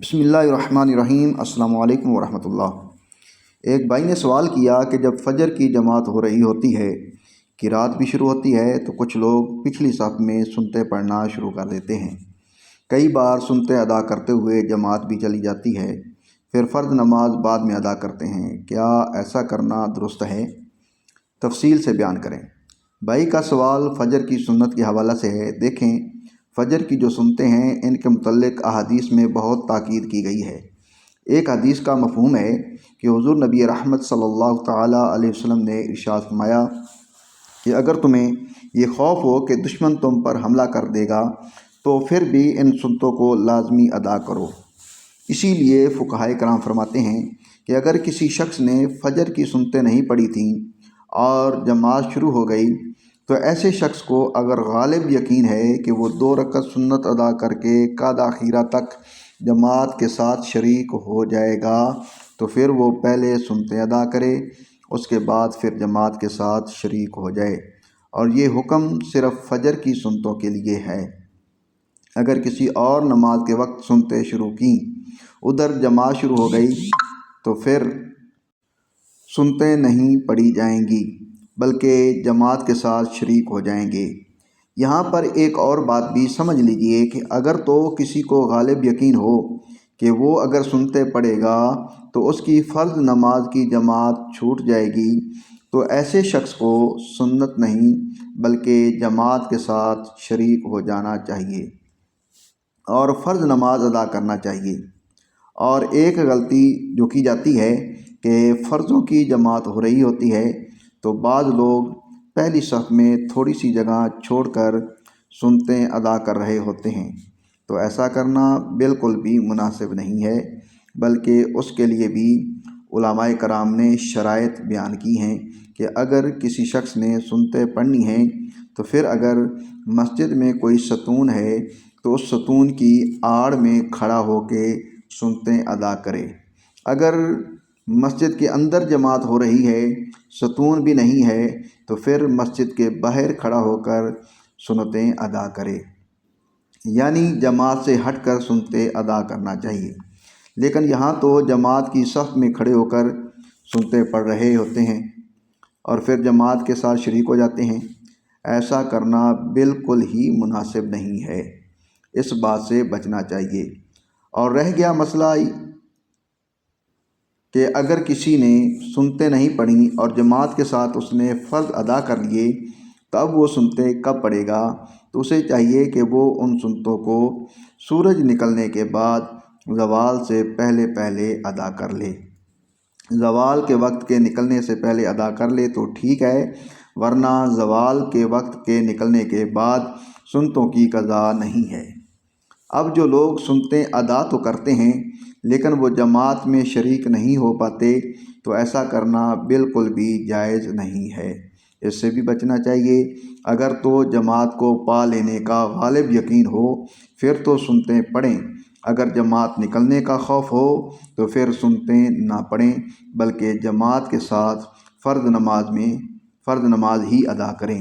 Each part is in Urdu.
بسم اللہ الرحمن الرحیم۔ السلام علیکم ورحمۃ اللہ۔ ایک بھائی نے سوال کیا کہ جب فجر کی جماعت ہو رہی ہوتی ہے، قرات بھی شروع ہوتی ہے، تو کچھ لوگ پچھلی صف میں سنتے پڑھنا شروع کر دیتے ہیں۔ کئی بار سنتے ادا کرتے ہوئے جماعت بھی چلی جاتی ہے، پھر فرض نماز بعد میں ادا کرتے ہیں۔ کیا ایسا کرنا درست ہے؟ تفصیل سے بیان کریں۔ بھائی کا سوال فجر کی سنت کے حوالہ سے ہے۔ دیکھیں، فجر کی جو سنتیں ہیں ان کے متعلق احادیث میں بہت تاکید کی گئی ہے۔ ایک حدیث کا مفہوم ہے کہ حضور نبی رحمت صلی اللہ تعالیٰ علیہ وسلم نے ارشاد فرمایا کہ اگر تمہیں یہ خوف ہو کہ دشمن تم پر حملہ کر دے گا تو پھر بھی ان سنتوں کو لازمی ادا کرو۔ اسی لیے فقہائے کرام فرماتے ہیں کہ اگر کسی شخص نے فجر کی سنتیں نہیں پڑھی تھیں اور جماعت شروع ہو گئی تو ایسے شخص کو اگر غالب یقین ہے کہ وہ 2 رکعت سنت ادا کر کے قعدہ اخیرہ تک جماعت کے ساتھ شریک ہو جائے گا تو پھر وہ پہلے سنتیں ادا کرے، اس کے بعد پھر جماعت کے ساتھ شریک ہو جائے۔ اور یہ حکم صرف فجر کی سنتوں کے لیے ہے۔ اگر کسی اور نماز کے وقت سنتیں شروع کیں، ادھر جماعت شروع ہو گئی تو پھر سنتیں نہیں پڑھی جائیں گی بلکہ جماعت کے ساتھ شریک ہو جائیں گے۔ یہاں پر ایک اور بات بھی سمجھ لیجئے کہ اگر تو کسی کو غالب یقین ہو کہ وہ اگر سنتے پڑھے گا تو اس کی فرض نماز کی جماعت چھوٹ جائے گی، تو ایسے شخص کو سنت نہیں بلکہ جماعت کے ساتھ شریک ہو جانا چاہیے اور فرض نماز ادا کرنا چاہیے۔ اور ایک غلطی جو کی جاتی ہے کہ فرضوں کی جماعت ہو رہی ہوتی ہے تو بعض لوگ پہلی صف میں تھوڑی سی جگہ چھوڑ کر سنتیں ادا کر رہے ہوتے ہیں، تو ایسا کرنا بالکل بھی مناسب نہیں ہے، بلکہ اس کے لیے بھی علماء کرام نے شرائط بیان کی ہیں کہ اگر کسی شخص نے سنتیں پڑھنی ہیں تو پھر اگر مسجد میں کوئی ستون ہے تو اس ستون کی آڑ میں کھڑا ہو کے سنتیں ادا کرے۔ اگر مسجد کے اندر جماعت ہو رہی ہے، ستون بھی نہیں ہے، تو پھر مسجد کے باہر کھڑا ہو کر سنتیں ادا کرے، یعنی جماعت سے ہٹ کر سنتیں ادا کرنا چاہیے۔ لیکن یہاں تو جماعت کی صف میں کھڑے ہو کر سنتیں پڑھ رہے ہوتے ہیں اور پھر جماعت کے ساتھ شریک ہو جاتے ہیں۔ ایسا کرنا بالکل ہی مناسب نہیں ہے، اس بات سے بچنا چاہیے۔ اور رہ گیا مسئلہ کہ اگر کسی نے سنتیں نہیں پڑھیں اور جماعت کے ساتھ اس نے فرض ادا کر لیے، تب وہ سنتیں کب پڑھے گا؟ تو اسے چاہیے کہ وہ ان سنتوں کو سورج نکلنے کے بعد زوال سے پہلے پہلے ادا کر لے۔ زوال کے وقت کے نکلنے سے پہلے ادا کر لے تو ٹھیک ہے، ورنہ زوال کے وقت کے نکلنے کے بعد سنتوں کی قضا نہیں ہے۔ اب جو لوگ سنتیں ادا تو کرتے ہیں لیکن وہ جماعت میں شریک نہیں ہو پاتے، تو ایسا کرنا بالکل بھی جائز نہیں ہے، اس سے بھی بچنا چاہیے۔ اگر تو جماعت کو پا لینے کا غالب یقین ہو پھر تو سنتیں پڑھیں، اگر جماعت نکلنے کا خوف ہو تو پھر سنتیں نہ پڑھیں بلکہ جماعت کے ساتھ فرض نماز ہی ادا کریں۔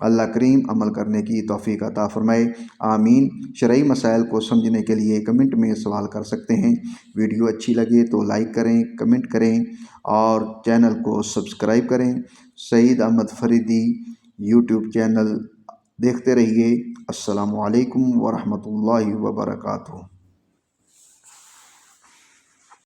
اللہ کریم عمل کرنے کی توفیق عطا فرمائے، آمین۔ شرعی مسائل کو سمجھنے کے لیے کمنٹ میں سوال کر سکتے ہیں۔ ویڈیو اچھی لگے تو لائک کریں، کمنٹ کریں اور چینل کو سبسکرائب کریں۔ سعید احمد فریدی یوٹیوب چینل دیکھتے رہیے۔ السلام علیکم ورحمۃ اللہ وبرکاتہ۔